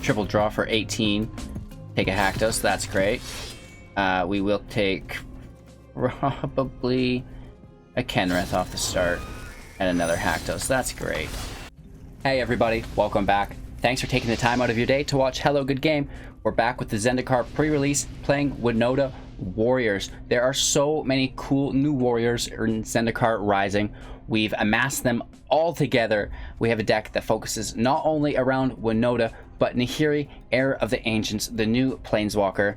triple draw for 18. Take a Haktos, that's great. We will take probably a Kenrith off the start and another Haktos, that's great. Hey everybody, welcome back. Thanks for taking the time out of your day to watch Hello Good Game. We're back with the Zendikar pre-release playing Winota Warriors. There are so many cool new warriors in Zendikar Rising. We've amassed them all together. We have a deck that focuses not only around Winota, but Nahiri, Heir of the Ancients, the new Planeswalker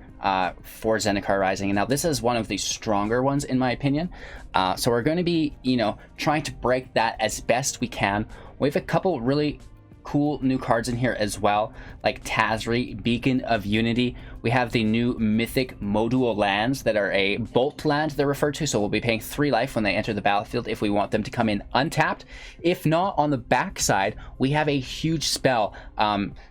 for Zendikar Rising. And now this is one of the stronger ones in my opinion. So we're going to be, trying to break that as best we can. We have a couple really cool new cards in here as well, like Tazri, Beacon of Unity. We have the new Mythic module lands that are a bolt land they're referred to, so we'll be paying 3 life when they enter the battlefield if we want them to come in untapped. If not, on the back side, we have a huge spell.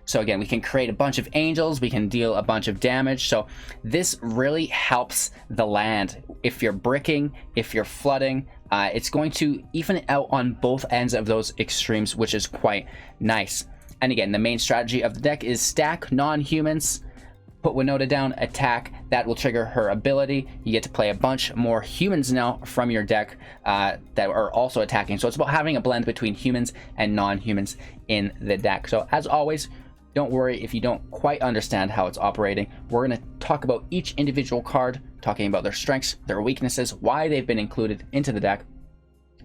So again, we can create a bunch of angels, we can deal a bunch of damage, so this really helps the land. If you're bricking, if you're flooding, it's going to even it out on both ends of those extremes, which is quite nice. And again, the main strategy of the deck is stack non-humans, put Winota down, attack. That will trigger her ability. You get to play a bunch more humans now from your deck that are also attacking. So it's about having a blend between humans and non-humans in the deck. So as always, don't worry if you don't quite understand how it's operating. We're going to talk about each individual card, talking about their strengths, their weaknesses, why they've been included into the deck.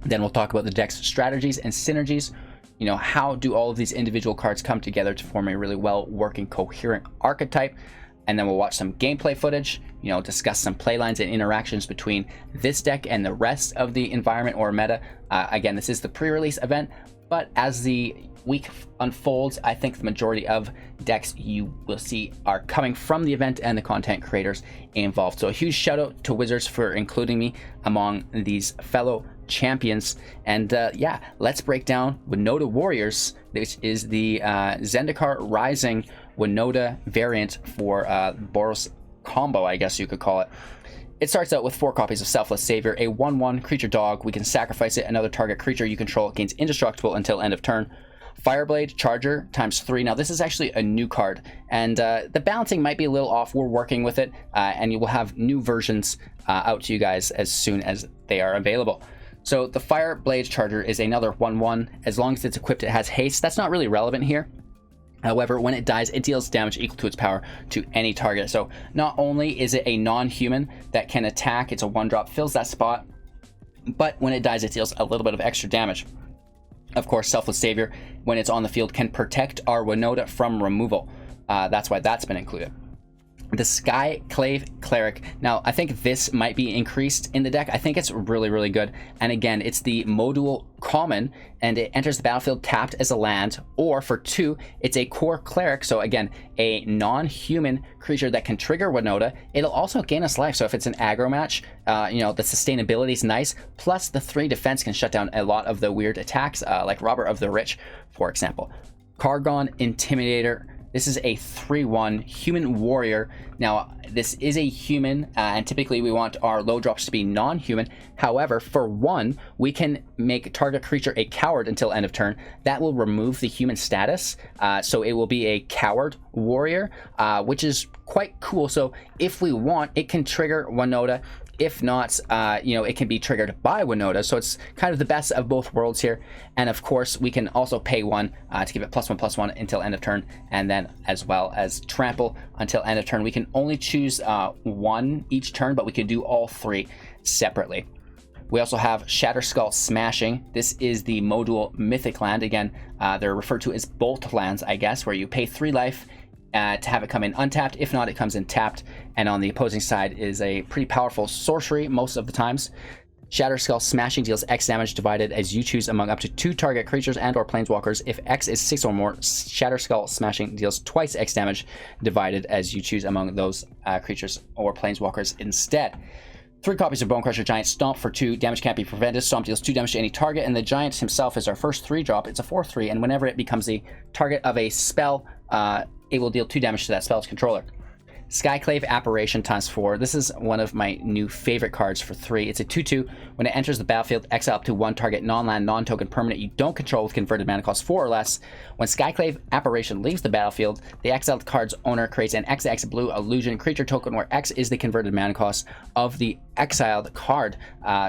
Then we'll talk about the deck's strategies and synergies. How do all of these individual cards come together to form a really well working, coherent archetype? And then we'll watch some gameplay footage, discuss some playlines and interactions between this deck and the rest of the environment or meta. Again, this is the pre-release event, but as the week unfolds, I think the majority of decks you will see are coming from the event and the content creators involved. So a huge shout out to Wizards for including me among these fellow champions. And yeah, let's break down Winota Warriors. This is the Zendikar Rising Winota variant for Boros combo, I guess you could call it. It starts out with 4 copies of Selfless Savior, a 1/1 creature dog. We can sacrifice it. Another target creature you control gains indestructible until end of turn. Fireblade Charger ×3. Now this is actually a new card, and the balancing might be a little off. We're working with it, and you will have new versions out to you guys as soon as they are available. So the Fireblade Charger is another 1/1. As long as it's equipped, it has haste. That's not really relevant here. However, when it dies, it deals damage equal to its power to any target. So not only is it a non-human that can attack, it's a 1-drop, fills that spot, but when it dies, it deals a little bit of extra damage. Of course, Selfless Savior, when it's on the field, can protect our Winota from removal. That's why that's been included. The Skyclave Cleric. Now, I think this might be increased in the deck. I think it's really, really good. And again, it's the module common, and it enters the battlefield tapped as a land, or for 2, it's a core cleric. So again, a non-human creature that can trigger Winota. It'll also gain us life. So if it's an aggro match, the sustainability is nice. Plus the 3 defense can shut down a lot of the weird attacks, like Robber of the Rich, for example. Kargan Intimidator. This is a 3/1 human warrior. Now, this is a human, and typically we want our low drops to be non-human. However, for 1, we can make target creature a coward until end of turn. That will remove the human status, so it will be a coward warrior, which is quite cool. So if we want, it can trigger Winota. If not, it can be triggered by Winota. So it's kind of the best of both worlds here. And of course, we can also pay 1 to give it +1/+1 until end of turn. And then as well as trample until end of turn. We can only choose 1 each turn, but we can do all 3 separately. We also have Shatterskull Smashing. This is the module Mythic land. Again, they're referred to as bolt lands, I guess, where you pay 3 life to have it come in untapped. If not, it comes in tapped, and on the opposing side is a pretty powerful sorcery most of the times. Shatterskull Smashing deals X damage divided as you choose among up to 2 target creatures and or planeswalkers. If X is 6 or more, Shatterskull Smashing deals twice X damage divided as you choose among those creatures or planeswalkers instead. 3 copies of Bonecrusher Giant. Stomp for 2. Damage can't be prevented. Stomp deals 2 damage to any target, and the Giant himself is our first 3-drop. It's a 4/3, and whenever it becomes the target of a spell, it will deal 2 damage to that spell's controller. Skyclave Apparition ×4. This is one of my new favorite cards for 3. It's a 2/2. When it enters the battlefield, exile up to 1 target non-land, non-token permanent you don't control with converted mana cost 4 or less. When Skyclave Apparition leaves the battlefield, the exiled card's owner creates an XX blue illusion creature token where X is the converted mana cost of the exiled card.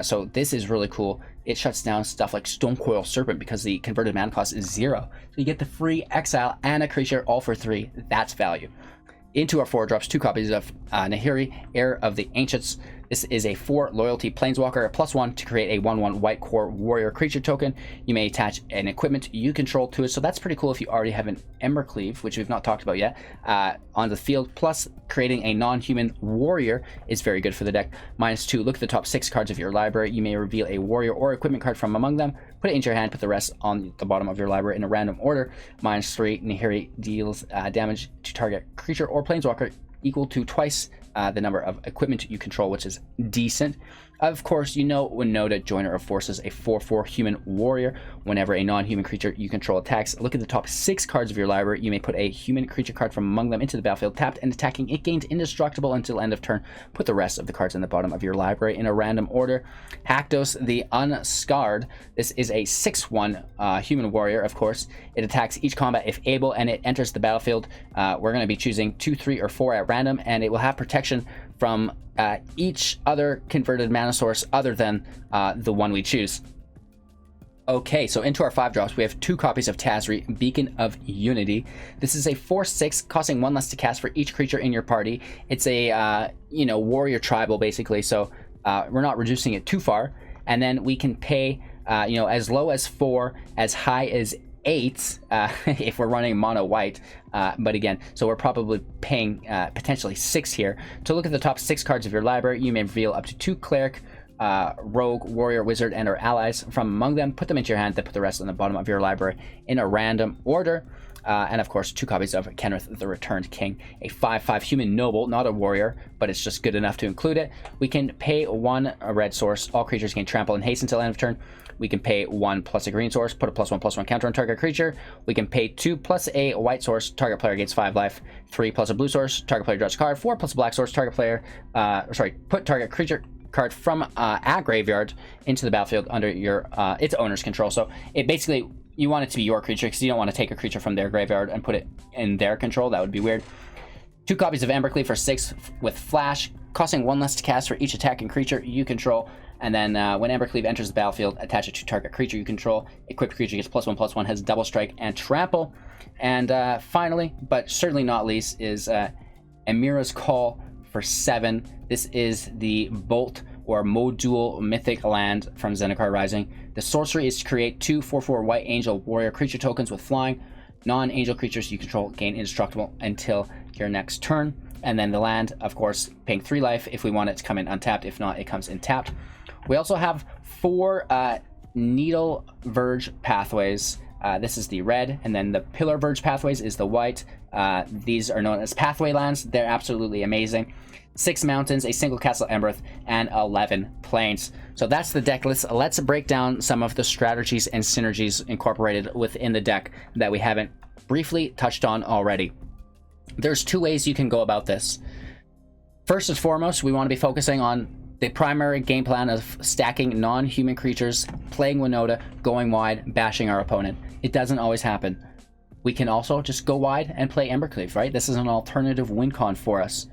So this is really cool. It shuts down stuff like Stonecoil Serpent because the converted mana cost is 0. So you get the free exile and a creature all for 3. That's value. Into our 4 drops 2 copies of Nahiri, Heir of the Ancients. This is a 4 loyalty planeswalker, a +1 to create a 1/1 white core warrior creature token. You may attach an equipment you control to it, so that's pretty cool if you already have an Embercleave, which we've not talked about yet, on the field. Plus, creating a non-human warrior is very good for the deck. -2, look at the top 6 cards of your library. You may reveal a warrior or equipment card from among them. Put it into your hand, put the rest on the bottom of your library in a random order. -3, Nahiri deals damage to target creature or planeswalker equal to twice the number of equipment you control, which is decent. Of course, you know Winota, Joiner of Forces, a 4/4 human warrior. Whenever a non-human creature you control attacks, look at the top 6 cards of your library. You may put a human creature card from among them into the battlefield tapped and attacking. It gains indestructible until end of turn. Put the rest of the cards in the bottom of your library in a random order. Haktos the Unscarred. This is a 6/1 human warrior, of course. It attacks each combat if able, and it enters the battlefield. We're going to be choosing 2, 3, or 4 at random, and it will have protection from each other converted mana source other than the one we choose. Okay, so into our 5 drops, we have 2 copies of Tazri, Beacon of Unity. This is a 4/6, costing 1 less to cast for each creature in your party. It's a warrior tribal basically, so we're not reducing it too far. And then we can pay as low as 4, as high as 8 if we're running mono white, but again, so we're probably paying potentially 6 here. To look at the top 6 cards of your library, you may reveal up to 2 cleric, rogue, warrior, wizard, and or allies from among them. Put them into your hand, then put the rest on the bottom of your library in a random order. And of course, 2 copies of Kenrith the Returned King, a 5/5 human noble, not a warrior, but it's just good enough to include it. We can pay 1 red source. All creatures gain trample and haste until end of turn. We can pay 1 plus a green source, put a +1/+1 counter on target creature. We can pay 2 plus a white source, target player gains 5 life. 3 plus a blue source, target player draws a card. 4 plus a black source, target player, put target creature card from a graveyard into the battlefield under your its owner's control. So it basically, you want it to be your creature because you don't want to take a creature from their graveyard and put it in their control. That would be weird. 2 copies of Embercleave for 6 with flash, costing 1 less to cast for each attacking creature you control. And then when Embercleave enters the battlefield, attach it to target creature you control. Equipped creature gets +1/+1, has double strike and trample. And finally, but certainly not least, is Emeria's Call for 7. This is the Bolt or Module Mythic land from Zendikar Rising. The sorcery is to create 2 4/4 White Angel Warrior creature tokens with flying. Non-angel creatures you control gain indestructible until your next turn. And then the land, of course, paying 3 life if we want it to come in untapped. If not, it comes in tapped. We also have 4 Needleverge Pathways. This is the red, and then the Pillarverge Pathways is the white. These are known as Pathway lands. They're absolutely amazing. 6 mountains, a single Castle Embereth, and 11 plains. So that's the deck list. Let's break down some of the strategies and synergies incorporated within the deck that we haven't briefly touched on already. There's 2 ways you can go about this. First and foremost, we want to be focusing on the primary game plan of stacking non-human creatures, playing Winota, going wide, bashing our opponent. It doesn't always happen. We can also just go wide and play Embercleave, right? This is an alternative win con for us.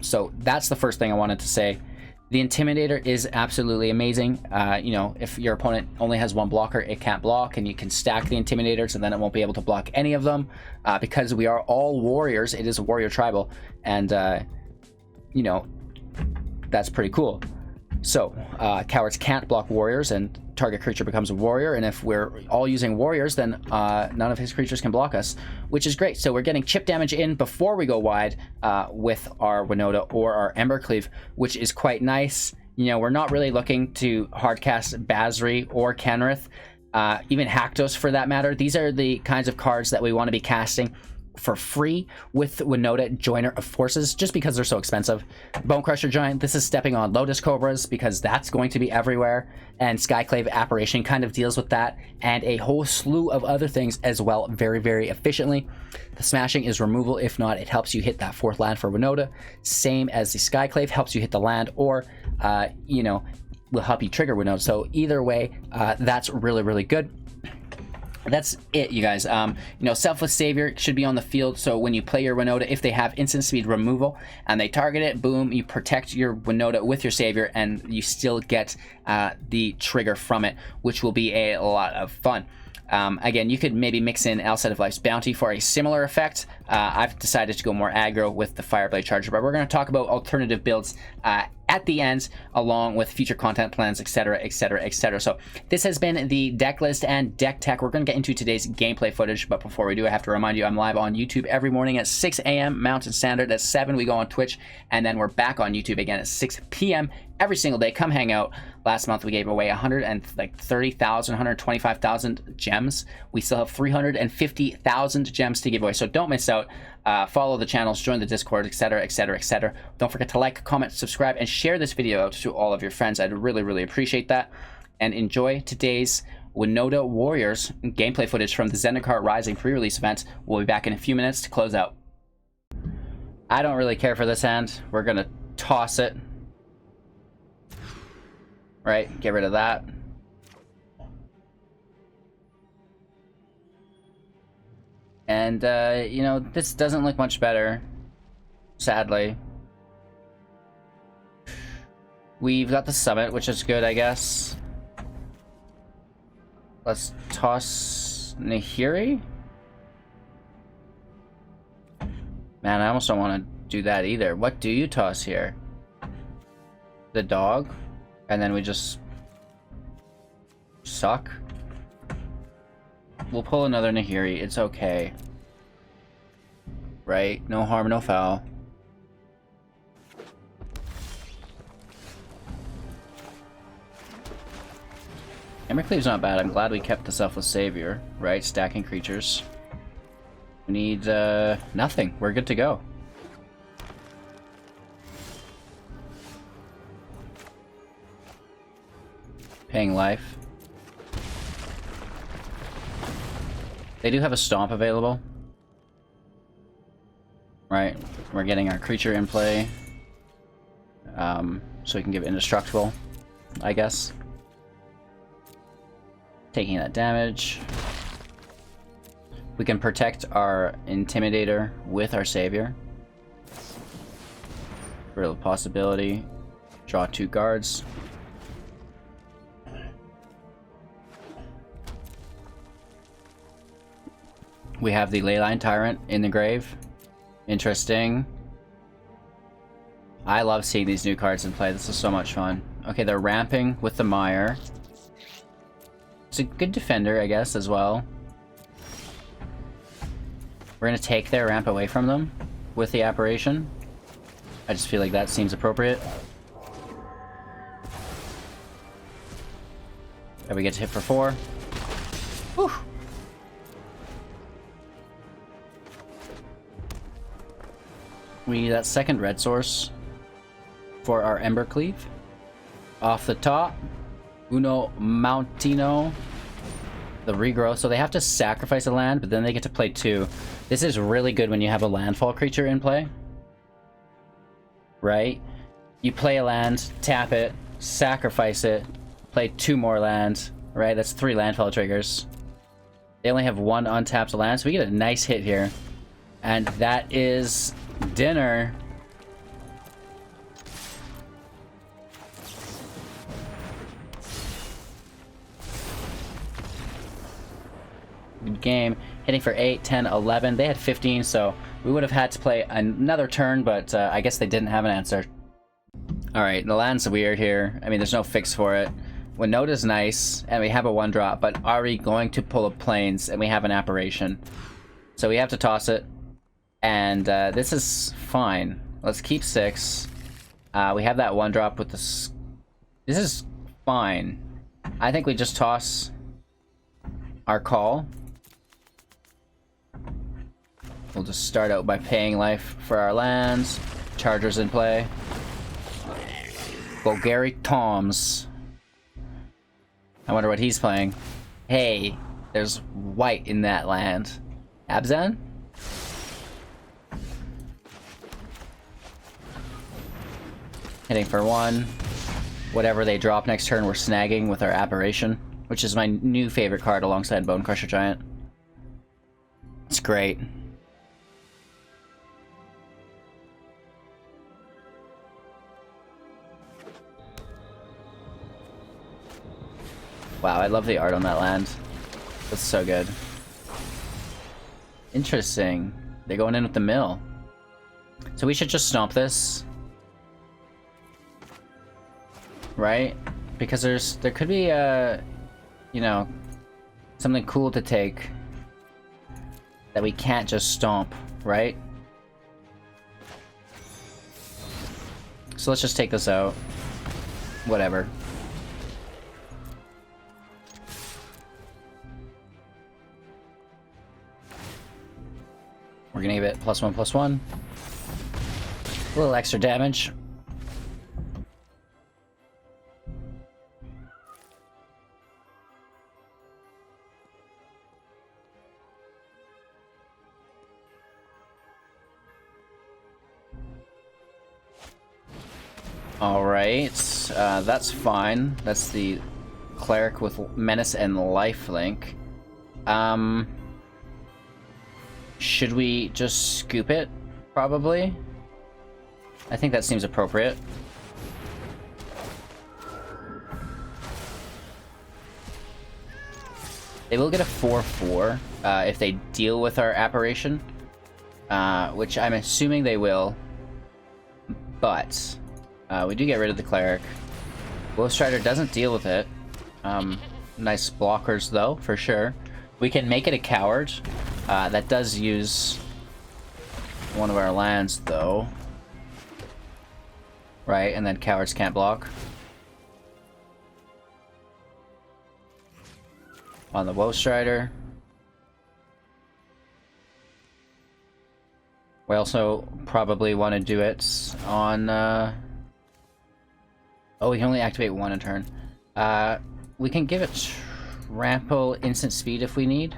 So that's the first thing I wanted to say. The Intimidator is absolutely amazing. If your opponent only has 1 blocker, it can't block, and you can stack the Intimidators, and then it won't be able to block any of them. Because we are all warriors, it is a warrior tribal, and that's pretty cool. So cowards can't block warriors, and target creature becomes a warrior, and if we're all using warriors, then none of his creatures can block us, which is great. So we're getting chip damage in before we go wide with our Winota or our Embercleave, which is quite nice. We're not really looking to hardcast Basri or Kenrith, even Haktos for that matter. These are the kinds of cards that we want to be casting for free with Winota Joiner of Forces, just because they're so expensive. Bonecrusher Giant, this is stepping on Lotus Cobras, because that's going to be everywhere, and Skyclave Apparition kind of deals with that, and a whole slew of other things as well, very, very efficiently. The Smashing is removal. If not, it helps you hit that 4th land for Winota, same as the Skyclave helps you hit the land, or, you know, will help you trigger Winota. So either way, that's really, really good. That's it, you guys. You know, Selfless Savior should be on the field, so when you play your Winota, if they have instant speed removal and they target it, boom, you protect your Winota with your Savior, and you still get the trigger from it, which will be a lot of fun. Again, you could maybe mix in Alset of Life's Bounty for a similar effect. I've decided to go more aggro with the Fireblade Charger, but we're going to talk about alternative builds at the end, along with future content plans, etc, etc, etc. So this has been the deck list and deck tech. We're going to get into today's gameplay footage, but before we do, I have to remind you I'm live on YouTube every morning at 6 a.m. Mountain Standard. At 7 we go on Twitch, and then we're back on YouTube again at 6 p.m. every single day. Come hang out. Last month we gave away 130,000, 125,000 gems. We still have 350,000 gems to give away, so don't miss out. Follow the channels, join the Discord, etc, etc, etc. Don't forget to like, comment, subscribe, and share this video out to all of your friends. I'd really, really appreciate that. And enjoy today's Winota Warriors gameplay footage from the Zendikar Rising pre-release event. We'll be back in a few minutes to close out. I don't really care for this hand. We're gonna toss it. Right, get rid of that. And, you know, this doesn't look much better, sadly. We've got the Summit, which is good, I guess. Let's toss Nahiri. Man, I almost don't want to do that either. What do you toss here? The dog? And then we just suck? We'll pull another Nahiri. It's okay. Right? No harm, no foul. Embercleave's not bad. I'm glad we kept the Selfless Savior. Right? Stacking creatures. We need, nothing. We're good to go. Paying life. They do have a Stomp available. Right, we're getting our creature in play. So we can give Indestructible, I guess. Taking that damage. We can protect our Intimidator with our Savior. Real possibility. Draw 2 guards. We have the Leyline Tyrant in the grave. Interesting. I love seeing these new cards in play. This is so much fun. Okay, they're ramping with the Mire. It's a good defender, I guess, as well. We're gonna take their ramp away from them with the Apparition. I just feel like that seems appropriate. And we get to hit for 4. Whew. We need that second red source for our Embercleave. Off the top, Uno Mountino, the regrowth. So they have to sacrifice a land, but then they get to play 2. This is really good when you have a landfall creature in play. Right? You play a land, tap it, sacrifice it, play 2 more lands. Right? That's 3 landfall triggers. They only have 1 untapped land, so we get a nice hit here. And that is dinner. Good game. Hitting for 8, 10, 11. They had 15, so we would have had to play another turn, but I guess they didn't have an answer. Alright, the land's weird here. I mean, there's no fix for it. Winota's nice, and we have a 1-drop, but are we going to pull up Plains, and we have an Apparition? So we have to toss it. And this is fine. Let's keep 6. We have that 1-drop with this. This is fine. I think we just toss our call. We'll just start out by paying life for our lands. Chargers in play. Bulgari Toms. I wonder what he's playing. Hey, there's white in that land. Abzan? Hitting for 1. Whatever they drop next turn, we're snagging with our Apparition, which is my new favorite card alongside Bonecrusher Giant. It's great. Wow, I love the art on that land. That's so good. Interesting. They're going in with the mill. So we should just stomp this. Right? Because there could be you know, something cool to take that we can't just stomp, right? So let's just take this out. Whatever. We're gonna give it +1/+1. A little extra damage. Alright, that's fine. That's the cleric with Menace and Lifelink. Should we just scoop it? Probably. I think that seems appropriate. They will get a 4/4 if they deal with our Apparition, which I'm assuming they will. But we do get rid of the cleric. Wolfstrider doesn't deal with it. Nice blockers though, for sure. We can make it a coward. That does use one of our lands though. Right, and then cowards can't block. On the Wolfstrider. We also probably want to do it on oh, we can only activate 1 a turn. We can give it trample instant speed if we need.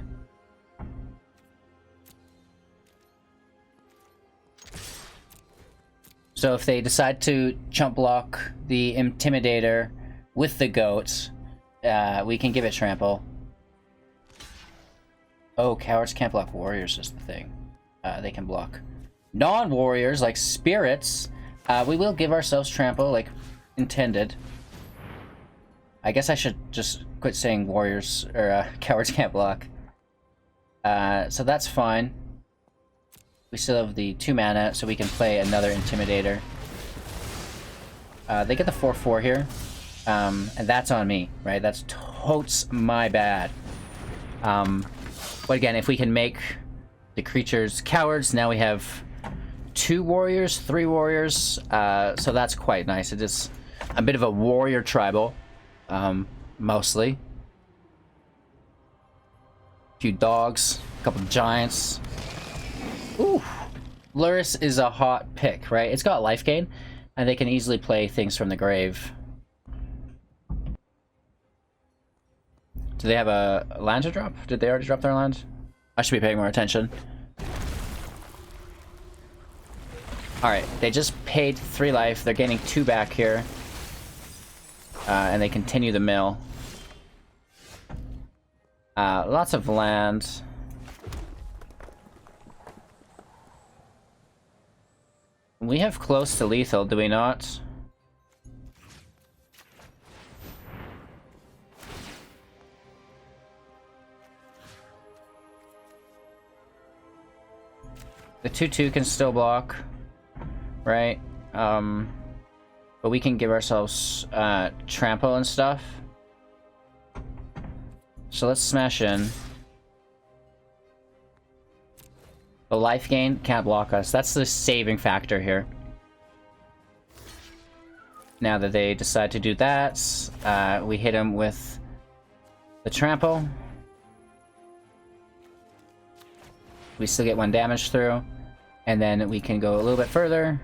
So if they decide to chump block the Intimidator with the goats, we can give it trample. Oh, cowards can't block warriors is the thing. They can block non-warriors like spirits. We will give ourselves trample like intended. I guess I should just quit saying warriors or cowards can't block. So that's fine. We still have the 2 mana, so we can play another Intimidator. They get the 4/4 here, and that's on me, right? That's totes my bad. But again, if we can make the creatures cowards, now we have 2 warriors, 3 warriors, so that's quite nice. It is a bit of a warrior tribal, mostly. A few dogs, a couple of giants. Ooh, Luris is a hot pick, right? It's got life gain, and they can easily play things from the grave. Do they have a land to drop? Did they already drop their land? I should be paying more attention. Alright, they just paid 3 life. They're gaining 2 back here. And they continue the mill. Lots of land. We have close to lethal, do we not? The 2/2 can still block, right? But we can give ourselves trample and stuff. So let's smash in. The life gain can't block us. That's the saving factor here. Now that they decide to do that, we hit him with the trample. We still get 1 damage through. And then we can go a little bit further.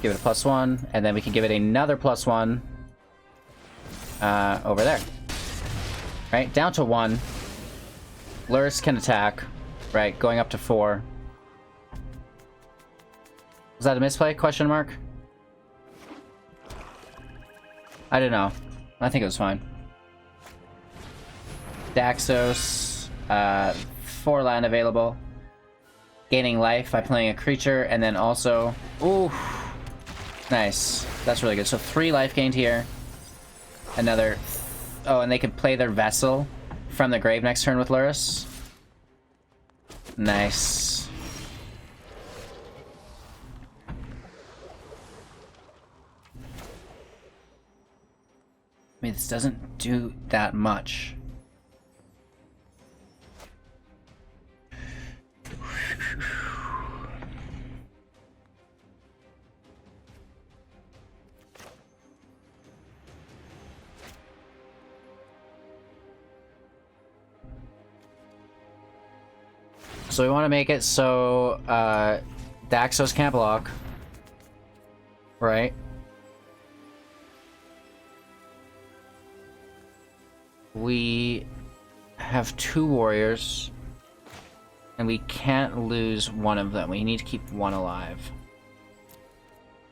Give it a +1. And then we can give it another +1. Over there. Right? Down to 1. Lurrus can attack. Right? Going up to 4. Was that a misplay? Question mark? I don't know. I think it was fine. Daxos. 4 land available. Gaining life by playing a creature, and then also... Ooh! Nice. That's really good. So 3 life gained here. Another... Oh, and they can play their Vessel from the grave next turn with Lurrus. Nice. I mean, this doesn't do that much. So we want to make it so Daxos can't block, right? We have 2 warriors, and we can't lose one of them. We need to keep 1 alive.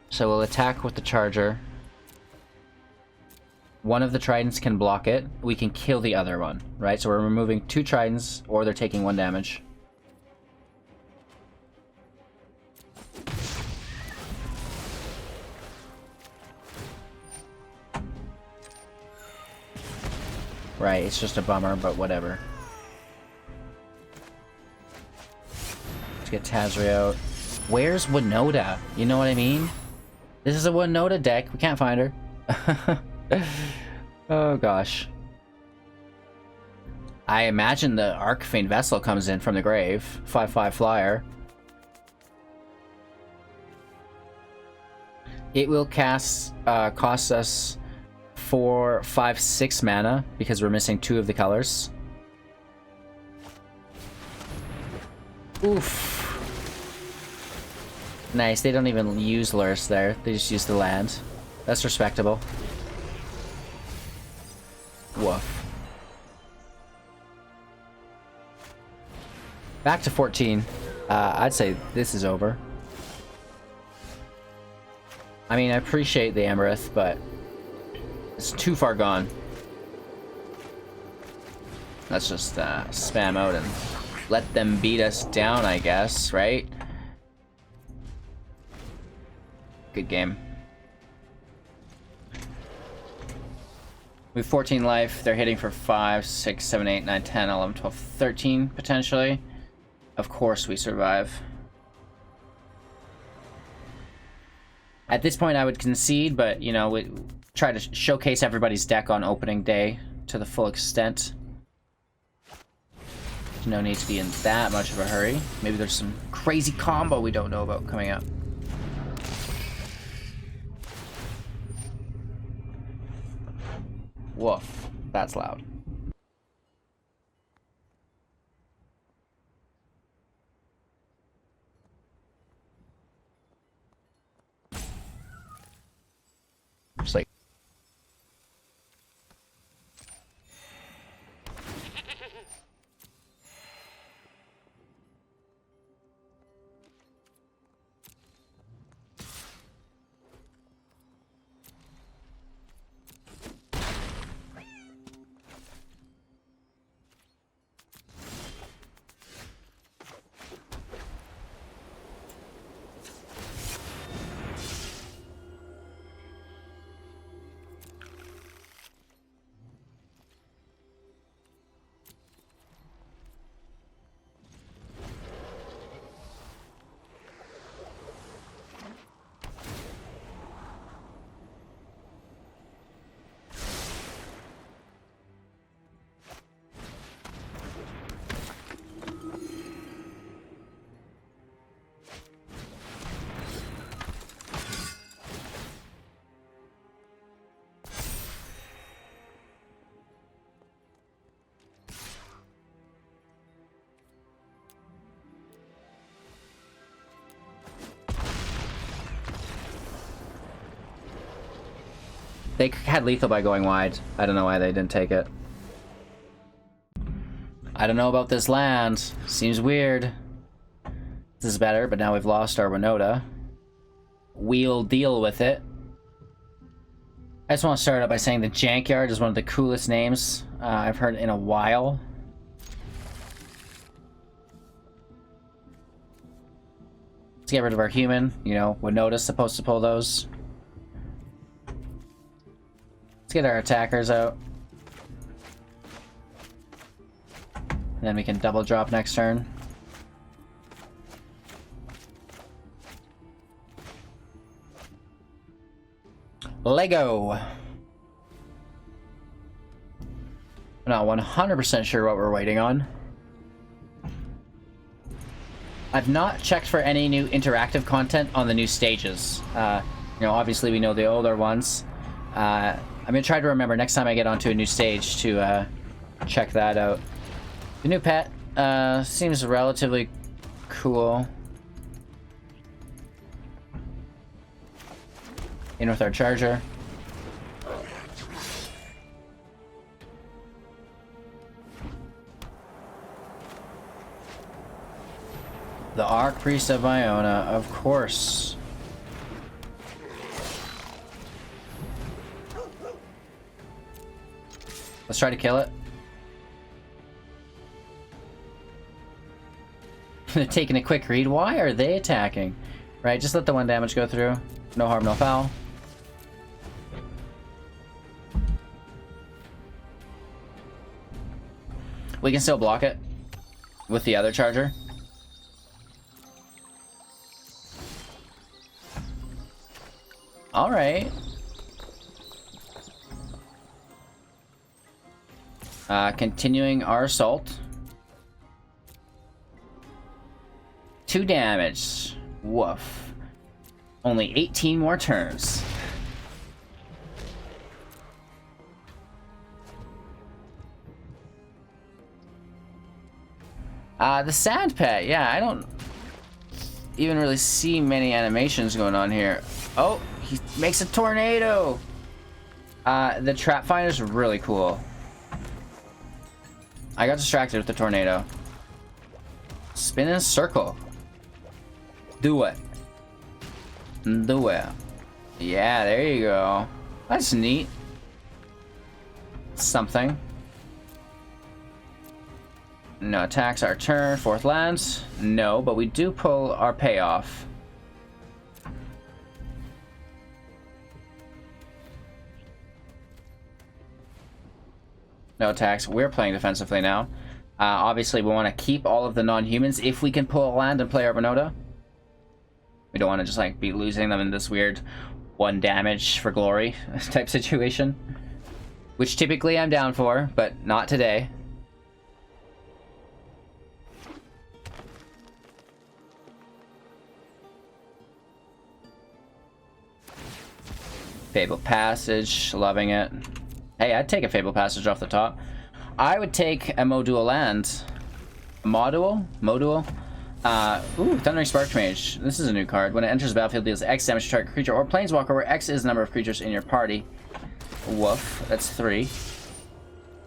So we'll attack with the Charger. One of the Tridents can block it. We can kill the other one, right? So we're removing 2 Tridents, or they're taking 1 damage. Right, it's just a bummer, but whatever. Let's get Tazri out. Where's Winota? You know what I mean? This is a Winota deck. We can't find her. Oh gosh. I imagine the Arcfiend Vessel comes in from the grave. 5/5 flyer. It will cost us 4, 5, 6 mana because we're missing 2 of the colors. Oof. Nice, they don't even use Lurrus there. They just use the land. That's respectable. Woof. Back to 14. I'd say this is over. I mean, I appreciate the Embereth, but it's too far gone. Let's just spam out and let them beat us down, I guess, right? Good game. We have 14 life. They're hitting for 5, 6, 7, 8, 9, 10, 11, 12, 13, potentially. Of course we survive. At this point, I would concede, but, you know, we try to showcase everybody's deck on opening day to the full extent. There's no need to be in that much of a hurry. Maybe there's some crazy combo we don't know about coming up. Woof. That's loud. Just like... They had lethal by going wide. I don't know why they didn't take it. I don't know about this land. Seems weird. This is better, but now we've lost our Winota. We'll deal with it. I just want to start out by saying the Jankyard is one of the coolest names I've heard in a while. Let's get rid of our human. You know, Winota's supposed to pull those. Let's get our attackers out. And then we can double drop next turn. Lego. I'm not 100% sure what we're waiting on. I've not checked for any new interactive content on the new stages. You know, obviously we know the older ones. I'm gonna try to remember next time I get onto a new stage to check that out. The new pet seems relatively cool. In with our charger. The Archpriest of Iona, of course. Let's try to kill it. They're taking a quick read. Why are they attacking? Right, just let the 1 damage go through. No harm, no foul. We can still block it with the other charger. All right. Continuing our assault. 2 damage. Woof. Only 18 more turns. The sand pet. Yeah, I don't even really see many animations going on here. Oh, he makes a tornado. The trap finder's really cool. I got distracted with the tornado. Spin in a circle. Do it. Do it. Yeah, there you go. That's neat. Something. No attacks our turn. 4th lands. No, but we do pull our payoff. No attacks. We're playing defensively now. Obviously, we want to keep all of the non-humans if we can pull a land and play our Winota. We don't want to just like be losing them in this weird 1 damage for glory type situation. Which typically I'm down for, but not today. Fable Passage, loving it. Hey, I'd take a Fable Passage off the top. I would take a Module land. Module? Ooh, Thundering Spark Mage. This is a new card. When it enters the battlefield, deals X damage to target creature or planeswalker, where X is the number of creatures in your party. Woof. That's 3.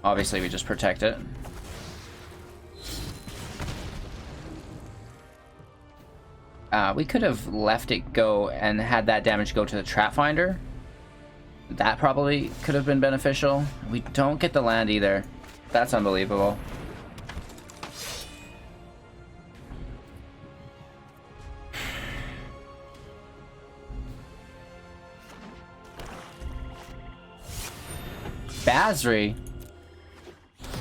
Obviously, we just protect it. We could have left it go and had that damage go to the Trap Finder. That probably could have been beneficial. We don't get the land either. That's unbelievable. Tazri.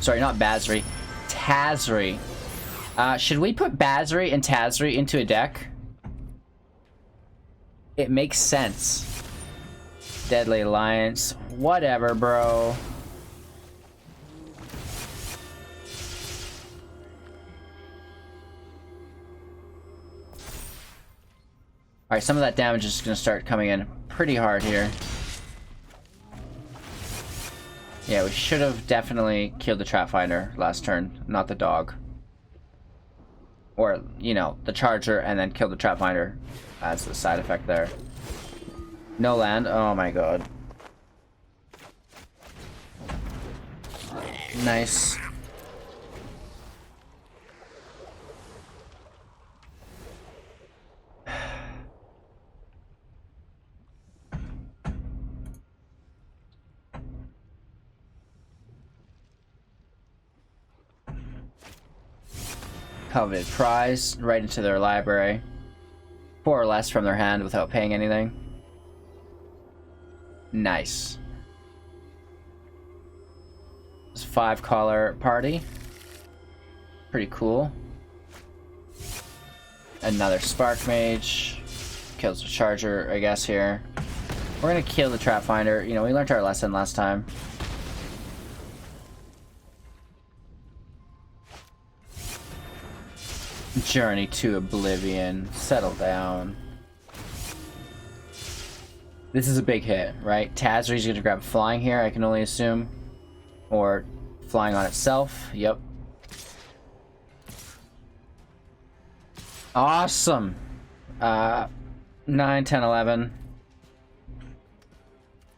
Sorry, not Tazri. Tazri. Should we put Tazri and Tazri into a deck? It makes sense. Deadly Alliance. Whatever, bro. Alright, some of that damage is going to start coming in pretty hard here. Yeah, we should have definitely killed the Trap Finder last turn, not the dog. Or, you know, the Charger and then kill the Trap Finder as the side effect there. No land. Oh my god. Nice. Coveted prize right into their library. 4 or less from their hand without paying anything. Nice. It's a 5-color party. Pretty cool. Another Spark Mage. Kills the Charger, I guess, here. We're gonna kill the Trap Finder. You know, we learned our lesson last time. Journey to Oblivion. Settle down. This is a big hit, right? Tazri's gonna grab flying here, I can only assume. Or flying on itself. Yep. Awesome. 9, 10, 11.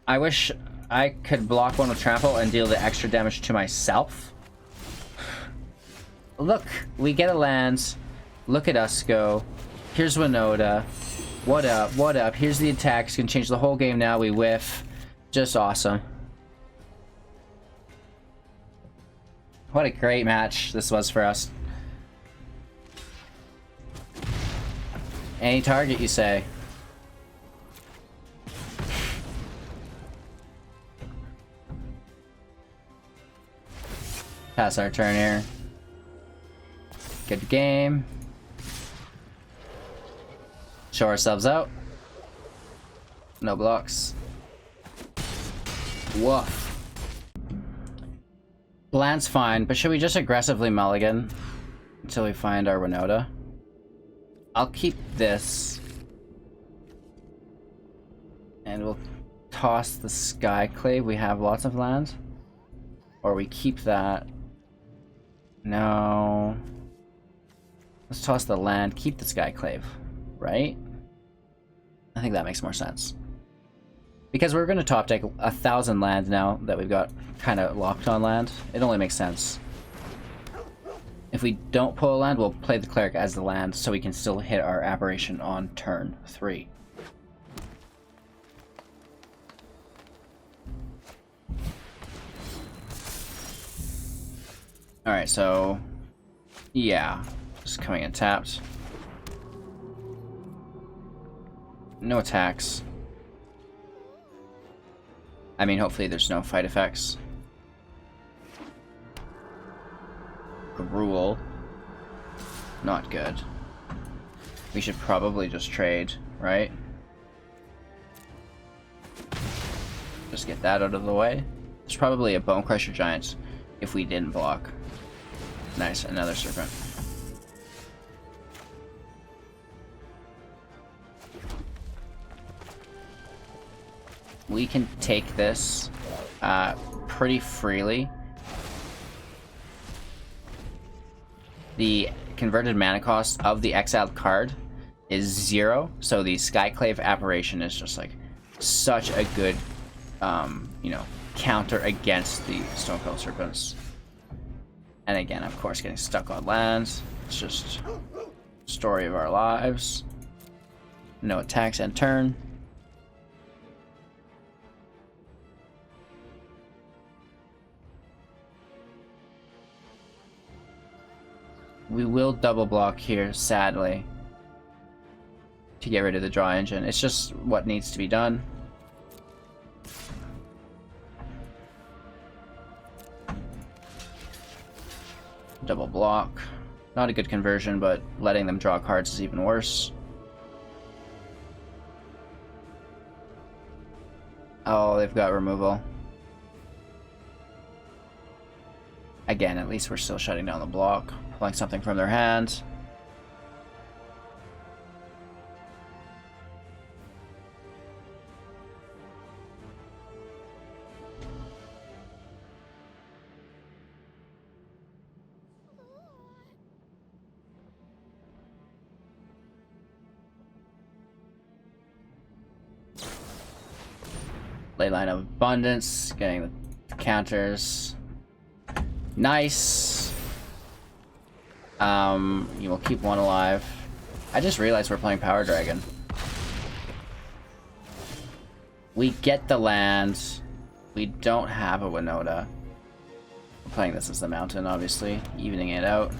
I wish I could block one with trample and deal the extra damage to myself. Look, we get a land. Look at us go. Here's Winota. What up? What up? Here's the attacks. Can change the whole game now. We whiff. Just awesome. What a great match this was for us. Any target, you say? Pass our turn here. Good game. Show ourselves out. No blocks. Woof. Land's fine, but should we just aggressively mulligan until we find our Winota? I'll keep this. And we'll toss the Skyclave. We have lots of land. Or we keep that. No. Let's toss the land, keep the Skyclave, right? I think that makes more sense. Because we're going to top deck 1,000 land now that we've got kind of locked on land. It only makes sense. If we don't pull a land, we'll play the Cleric as the land so we can still hit our Apparition on turn 3. Alright, so... yeah. Just coming in tapped. No attacks. I mean, hopefully there's no fight effects. Gruel. Not good. We should probably just trade, right? Just get that out of the way. There's probably a Bonecrusher Giant if we didn't block. Nice, another Serpent. We can take this pretty freely. The converted mana cost of the exiled card is 0, so the Skyclave Apparition is just like such a good, you know, counter against the Stonecoil Serpents. And again, of course, getting stuck on lands. It's just story of our lives. No attacks end turn. We will double block here, sadly, to get rid of the draw engine. It's just what needs to be done. Double block. Not a good conversion, but letting them draw cards is even worse. Oh, they've got removal. Again, at least we're still shutting down the block. Pulling something from their hand. Leyline of Abundance, getting the counters. Nice. You will keep one alive. I just realized we're playing Power Dragon. We get the land. We don't have a Winota. We're playing this as the mountain, obviously, evening it out.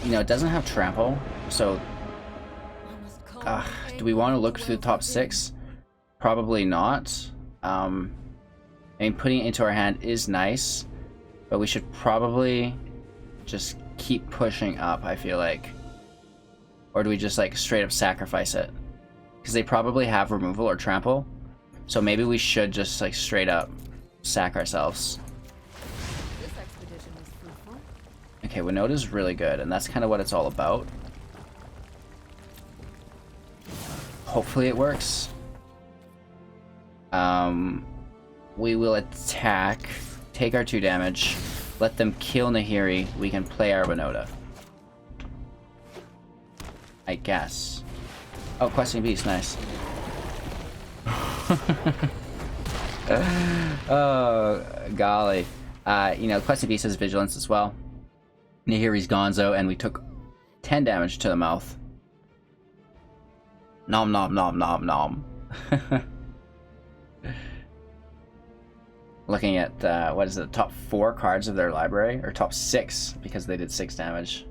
You know, it doesn't have trample, so do we want to look through the top 6? Probably not. I mean, putting it into our hand is nice, but we should probably just keep pushing up, I feel like. Or do we just like straight up sacrifice it? Because they probably have removal or trample, so maybe we should just like straight up sack ourselves. This expedition was fruitful. Okay, Winota's really good, and that's kind of what it's all about. Hopefully it works. We will attack, take our 2 damage, let them kill Nahiri, we can play our Winota. I guess. Oh, Questing Beast, nice. Oh, golly. You know, Questing Beast has Vigilance as well. Nahiri's Gonzo, and we took 10 damage to the mouth. Nom nom nom nom nom. Looking at, what is it, top 4 cards of their library? Or top 6, because they did 6 damage.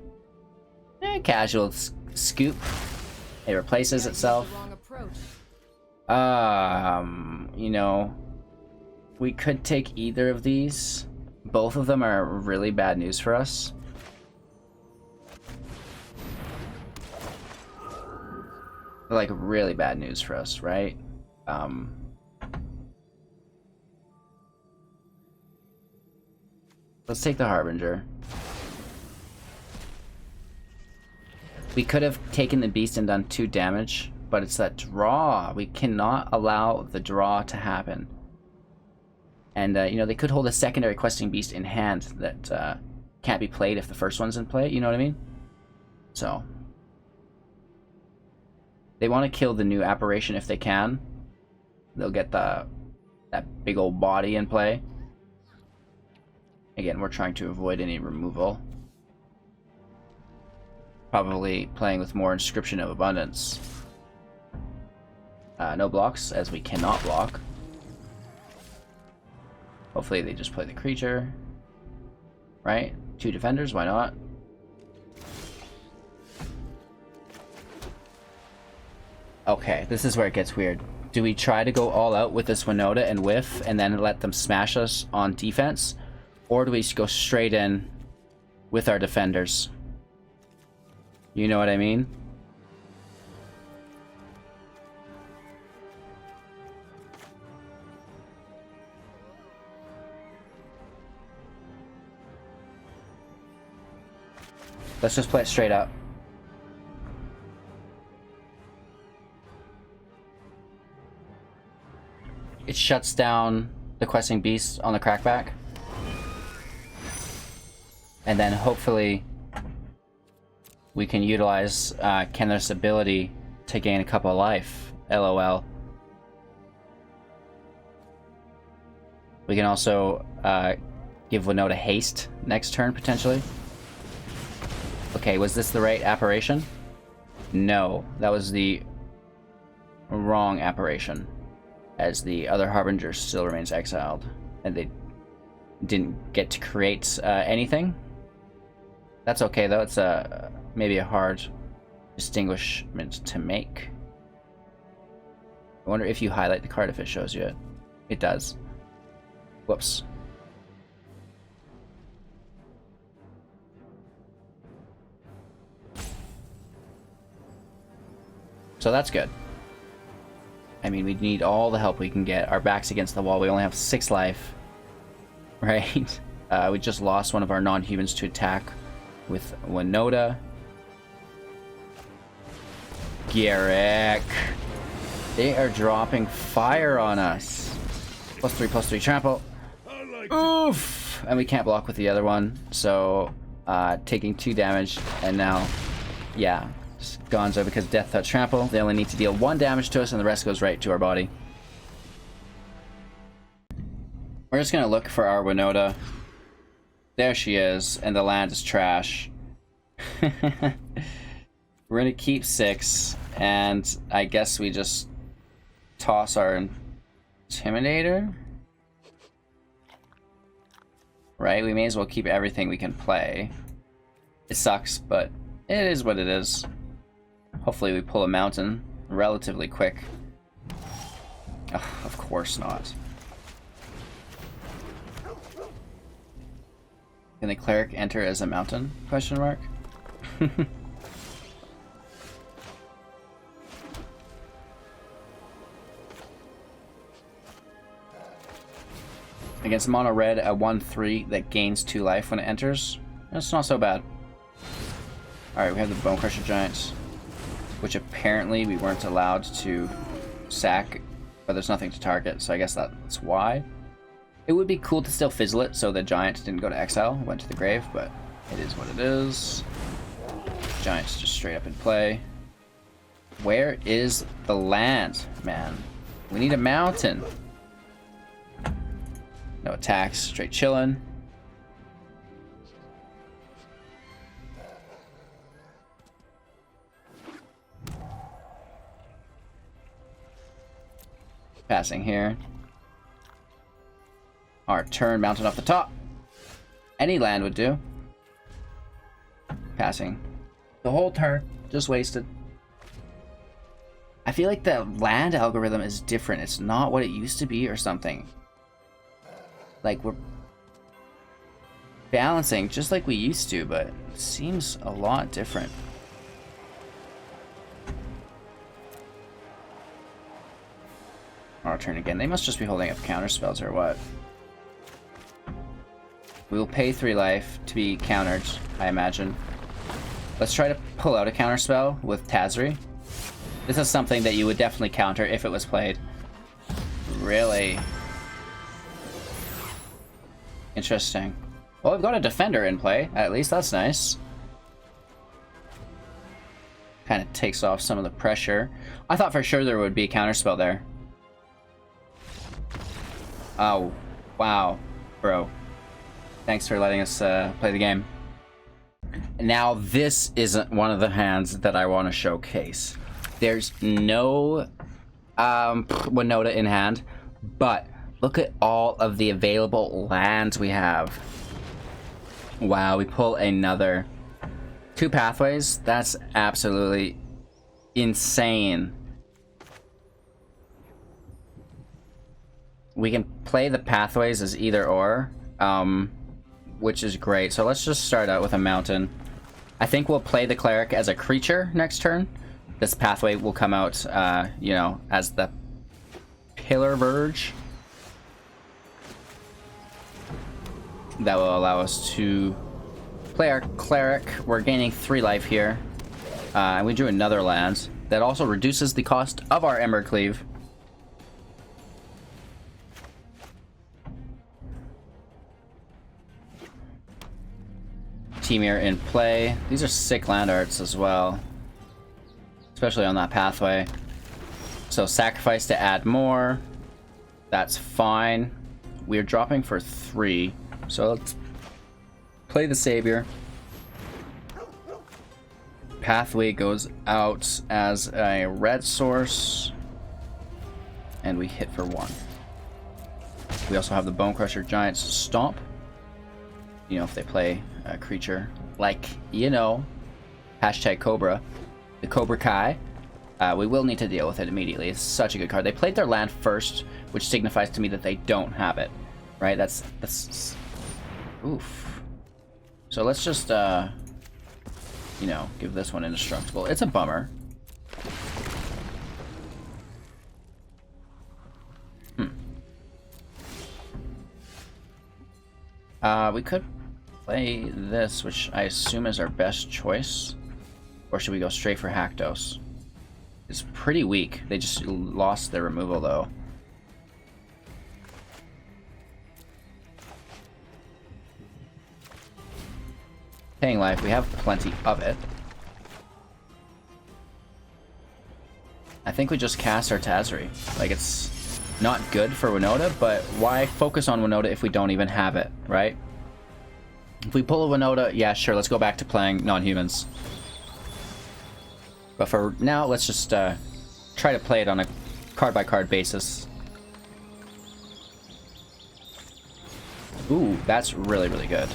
Casual scoop. It replaces itself. You know, we could take either of these. Both of them are really bad news for us. Like, really bad news for us, right? Let's take the Harbinger. We could have taken the Beast and done 2 damage, but it's that draw. We cannot allow the draw to happen. And, you know, they could hold a secondary Questing Beast in hand that can't be played if the first one's in play, you know what I mean? So, they want to kill the new Apparition if they can. They'll get that big old body in play. Again, we're trying to avoid any removal. Probably playing with more Inscription of Abundance. No blocks, as we cannot block. Hopefully they just play the creature. Right? 2 defenders, why not? Okay, this is where it gets weird. Do we try to go all out with this Winota and whiff, and then let them smash us on defense? Or do we just go straight in with our defenders? You know what I mean? Let's just play it straight up. It shuts down the Questing Beast on the crackback. And then hopefully we can utilize Kenrith's ability to gain a couple of life. LOL. We can also give Winota haste next turn, potentially. Okay, was this the right Apparition? No, that was the wrong Apparition, as the other Harbinger still remains exiled, and they didn't get to create anything. That's okay, though. It's maybe a hard distinguishment to make. I wonder if you highlight the card if it shows you it. It does. Whoops. So that's good. I mean, we need all the help we can get. Our back's against the wall. We only have 6 life. Right? We just lost one of our non-humans to attack with Winota. Garrick. They are dropping fire on us. +3/+3 trample. Oof! And we can't block with the other one. So, taking 2 damage. And now, yeah. Just Gonzo because Death Touch trample. They only need to deal 1 damage to us and the rest goes right to our body. We're just going to look for our Winota. There she is, and the land is trash. We're gonna keep 6, and I guess we just toss our Intimidator? Right? We may as well keep everything we can play. It sucks, but it is what it is. Hopefully we pull a mountain relatively quick. Ugh, of course not. Can the cleric enter as a mountain? Question mark. Against mono red, a 1/3 that gains 2 life when it enters. That's not so bad. Alright, we have the Bonecrusher Giant, which apparently we weren't allowed to sack, but there's nothing to target, so I guess that's why. It would be cool to still fizzle it so the Giant didn't go to exile, went to the grave, but it is what it is. Giant's just straight up in play. Where is the land, man? We need a mountain. No attacks, straight chillin'. Passing here. Our turn, mountain off the top. Any land would do. Passing. The whole turn, just wasted. I feel like the land algorithm is different. It's not what it used to be or something. Like, we're balancing just like we used to, but it seems a lot different. Our turn again. They must just be holding up counter spells or what? We will pay 3 life to be countered, I imagine. Let's try to pull out a counter spell with Tazri. This is something that you would definitely counter if it was played. Really? Interesting. Well, we've got a defender in play. At least that's nice. Kind of takes off some of the pressure. I thought for sure there would be a counterspell there. Oh, wow, bro. Thanks for letting us play the game. Now, this isn't one of the hands that I want to showcase. There's no Winota in hand, but look at all of the available lands we have. Wow, we pull another 2 pathways. That's absolutely insane. We can play the pathways as either or, which is great. So let's just start out with a mountain. I think we'll play the cleric as a creature next turn. This pathway will come out, you know, as the pillar verge. That will allow us to play our cleric. We're gaining 3 life here. And we drew another land. That also reduces the cost of our Ember Cleave. Temir in play. These are sick land arts as well. Especially on that pathway. So sacrifice to add more. That's fine. We're dropping for 3. So let's play the Savior. Pathway goes out as a red source. And we hit for 1. We also have the Bonecrusher Giant's Stomp. You know, if they play a creature like, you know, hashtag Cobra, the Cobra Kai, we will need to deal with it immediately. It's such a good card. They played their land first, which signifies to me that they don't have it, right? That's oof. So let's just, you know, give this one indestructible. It's a bummer. We could play this, which I assume is our best choice. Or should we go straight for Haktos? It's pretty weak. They just lost their removal, though. Paying life, we have plenty of it. I think we just cast our Tazri. Like, it's not good for Winota, but why focus on Winota if we don't even have it, right? If we pull a Winota, yeah, sure, let's go back to playing non-humans. But for now, let's just try to play it on a card-by-card basis. Ooh, that's really, really good.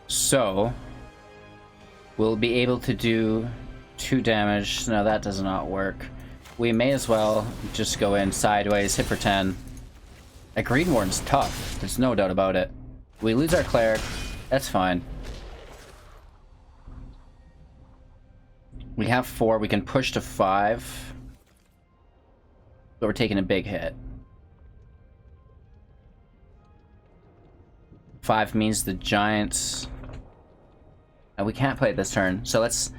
So, we'll be able to do 2 damage. No, that does not work. We may as well just go in sideways, hit for 10. A Green Warden's tough. There's no doubt about it. We lose our Cleric. That's fine. We have 4. We can push to 5. But we're taking a big hit. 5 means the Giants... we can't play it this turn, so let's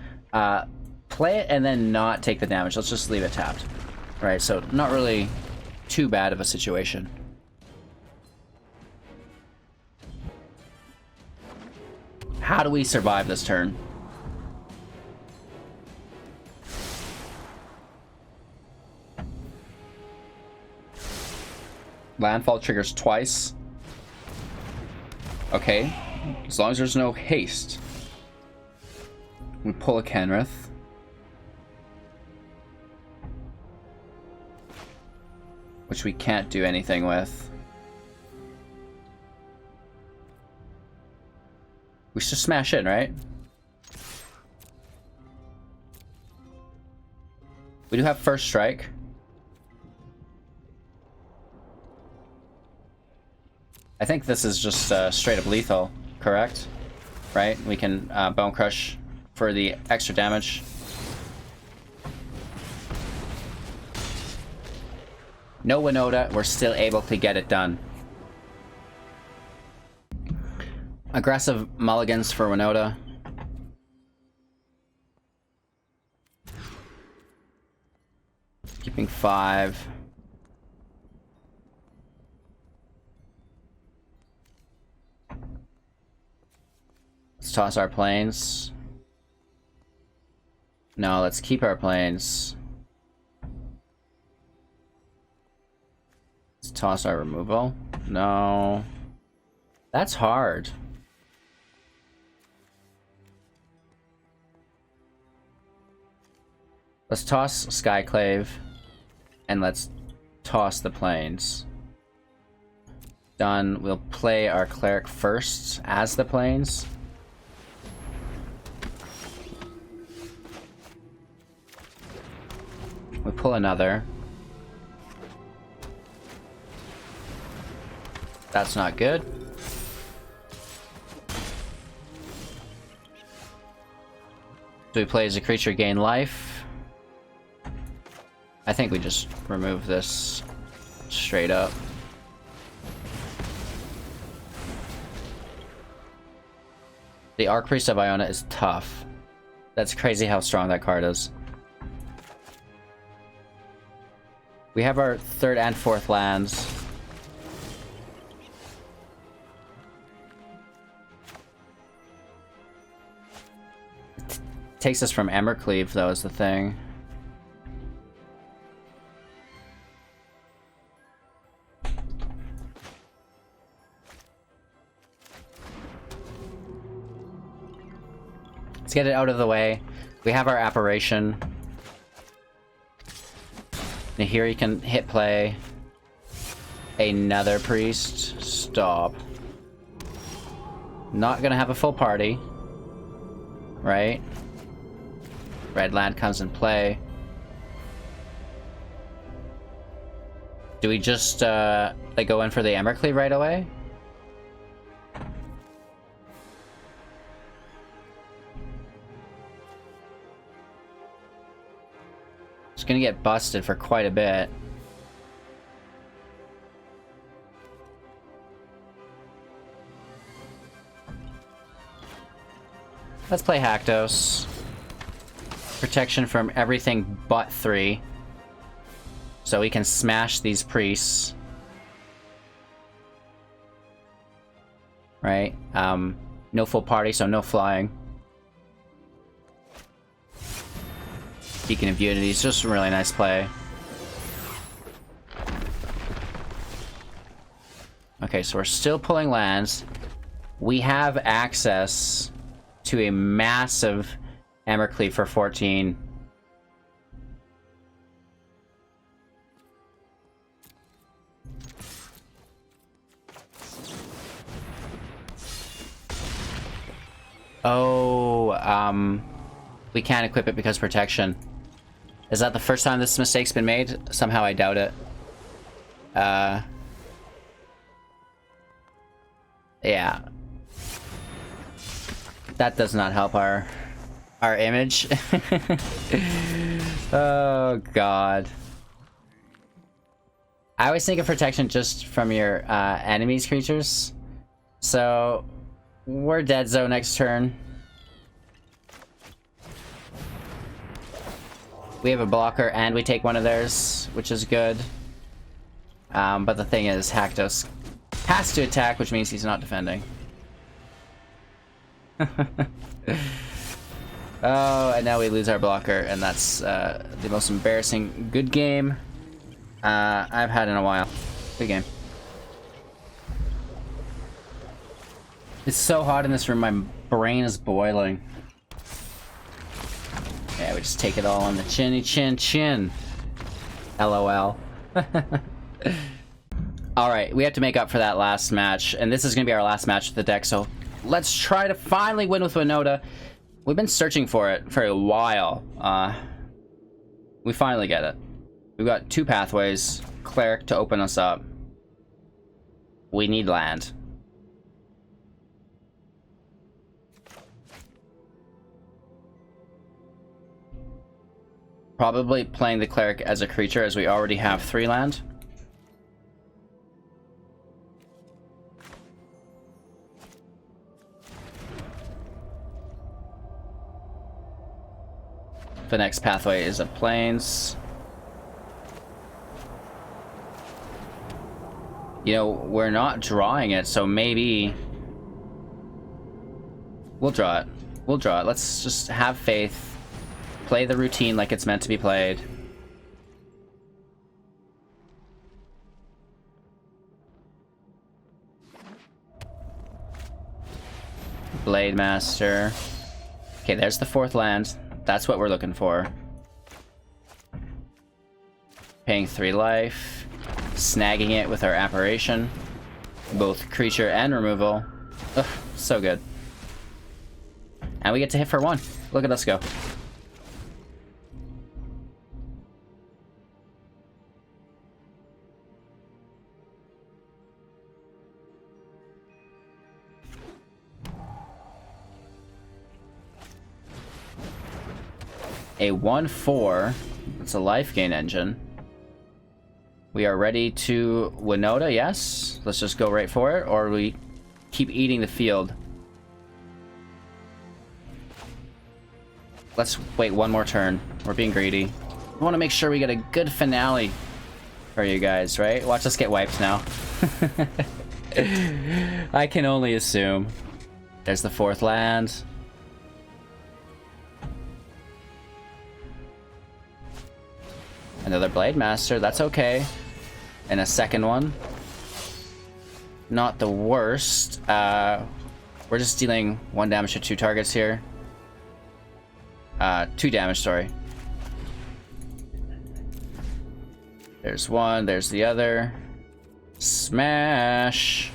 play it and then not take the damage. Let's just leave it tapped. Alright, so not really too bad of a situation. How do we survive this turn? Landfall triggers twice. Okay, as long as there's no haste. We pull a Kenrith. Which we can't do anything with. We should smash in, right? We do have first strike. I think this is just straight up lethal, correct? Right? We can Bone Crush for the extra damage. No Winota, we're still able to get it done. Aggressive mulligans for Winota. Keeping 5. Let's toss our planes. No, let's keep our planes. Let's toss our removal. No. That's hard. Let's toss Skyclave. And let's toss the planes. Done. We'll play our Cleric first as the planes. We pull another. That's not good. Do we play as a creature gain life? I think we just remove this straight up. The Archpriest of Iona is tough. That's crazy how strong that card is. We have our 3rd and 4th lands. It takes us from Embercleave, though, is the thing. Let's get it out of the way. We have our Apparition. And here you can hit play another priest. Stop. Not gonna have a full party. Right? Red land comes in play. Do we just like go in for the Embercleave right away? It's gonna get busted for quite a bit. Let's play Haktos. Protection from everything but 3. So we can smash these priests. right? No full party, so no flying. Beacon of Unity is just a really nice play. Okay, so we're still pulling lands. We have access to a massive Embereth for 14. Oh, we can't equip it because protection. Is that the first time this mistake's been made? Somehow I doubt it. Yeah. That does not help our image. Oh god. I always think of protection just from your enemies' creatures. So we're dead zone next turn. We have a blocker and we take one of theirs, which is good. But the thing is, Haktos has to attack, which means he's not defending. Oh, and now we lose our blocker, and that's the most embarrassing good game I've had in a while. Good game. It's so hot in this room, my brain is boiling. Yeah, we just take it all on the chinny chin chin. LOL. Alright, we have to make up for that last match, and this is going to be our last match with the deck, so let's try to finally win with Winota. We've been searching for it for a while. We finally get it. We've got 2 pathways, Cleric to open us up. We need land. Probably playing the Cleric as a creature, as we already have 3 land. The next pathway is a Plains. You know, we're not drawing it, so maybe we'll draw it. We'll draw it. Let's just have faith. Play the routine like it's meant to be played. Blade Master. Okay, there's the 4th land. That's what we're looking for. Paying 3 life. Snagging it with our Apparition. Both creature and removal. Ugh, so good. And we get to hit for 1. Look at us go. A 1/4. It's a life gain engine. We are ready to Winota, yes? Let's just go right for it, or we keep eating the field. Let's wait 1 more turn. We're being greedy. We want to make sure we get a good finale for you guys, right? Watch us get wiped now. I can only assume. There's the 4th land. Another Blade Master, that's okay. And a 2nd one. Not the worst. We're just dealing 1 damage to 2 targets here. 2 damage, sorry. There's 1, there's the other. Smash!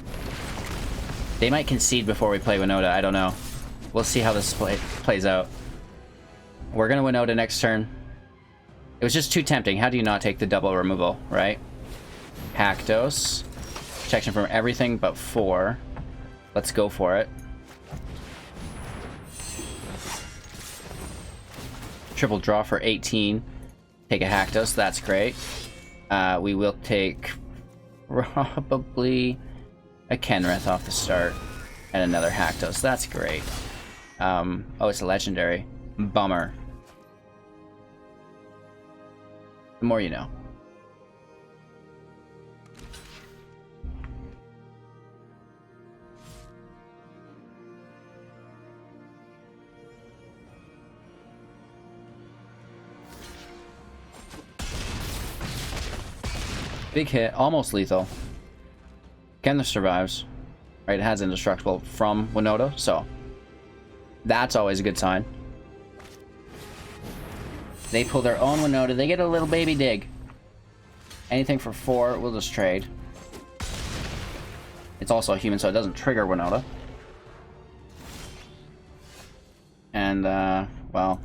They might concede before we play Winota, I don't know. We'll see how this plays out. We're gonna Winota next turn. It was just too tempting. How do you not take the double removal, right? Haktos. Protection from everything but 4. Let's go for it. Triple draw for 18. Take a Haktos, that's great. We will take probably a Kenrith off the start. And another Haktos, that's great. Oh, it's a legendary. Bummer. The more you know. Big hit, almost lethal. Kenrith survives. Right, it has indestructible from Winota, so that's always a good sign. They pull their own Winota. They get a little baby dig. Anything for 4, we'll just trade. It's also a human, so it doesn't trigger Winota. And, well...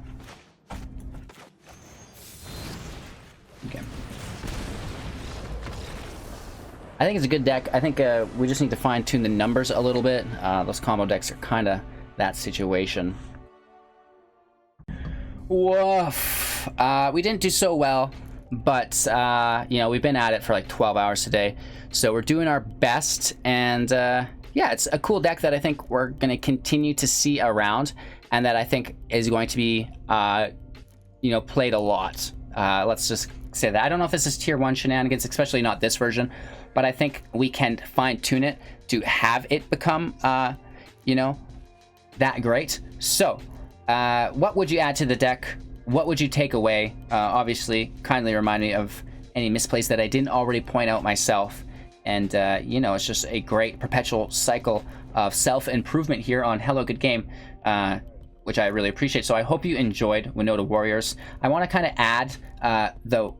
Okay. I think it's a good deck. I think we just need to fine-tune the numbers a little bit. Those combo decks are kind of that situation. Woof. We didn't do so well, but, you know, we've been at it for like 12 hours today. So we're doing our best, and, yeah, it's a cool deck that I think we're going to continue to see around, and that I think is going to be, you know, played a lot. Let's just say that. I don't know if this is tier 1 shenanigans, especially not this version, but I think we can fine-tune it to have it become, you know, that great. So, what would you add to the deck? What would you take away? Obviously, kindly remind me of any misplays that I didn't already point out myself. And, you know, it's just a great perpetual cycle of self-improvement here on Hello Good Game, which I really appreciate. So I hope you enjoyed Winota Warriors. I want to kind of add the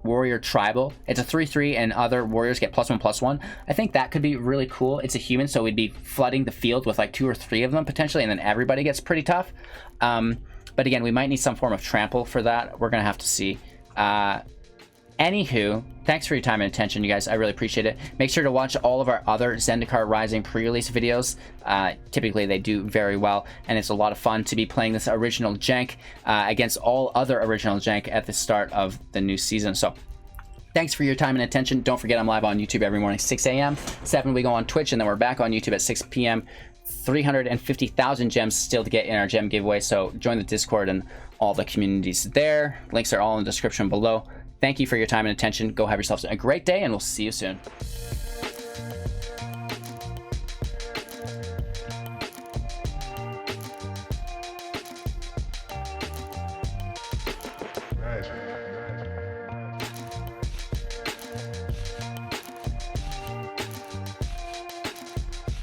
Warrior Tribal. It's a 3/3 and other warriors get +1/+1. I think that could be really cool. It's a human, so we'd be flooding the field with like 2 or 3 of them potentially, and then everybody gets pretty tough. But again, we might need some form of trample for that. We're going to have to see. Anywho, thanks for your time and attention, you guys. I really appreciate it. Make sure to watch all of our other Zendikar Rising pre-release videos. Typically, they do very well, and it's a lot of fun to be playing this original jank against all other original jank at the start of the new season. So, thanks for your time and attention. Don't forget, I'm live on YouTube every morning, 6 a.m. 7 we go on Twitch, and then we're back on YouTube at 6 p.m. 350,000 gems still to get in our gem giveaway, so join the Discord and all the communities there. Links are all in the description below. Thank you for your time and attention. Go have yourselves a great day, and we'll see you soon.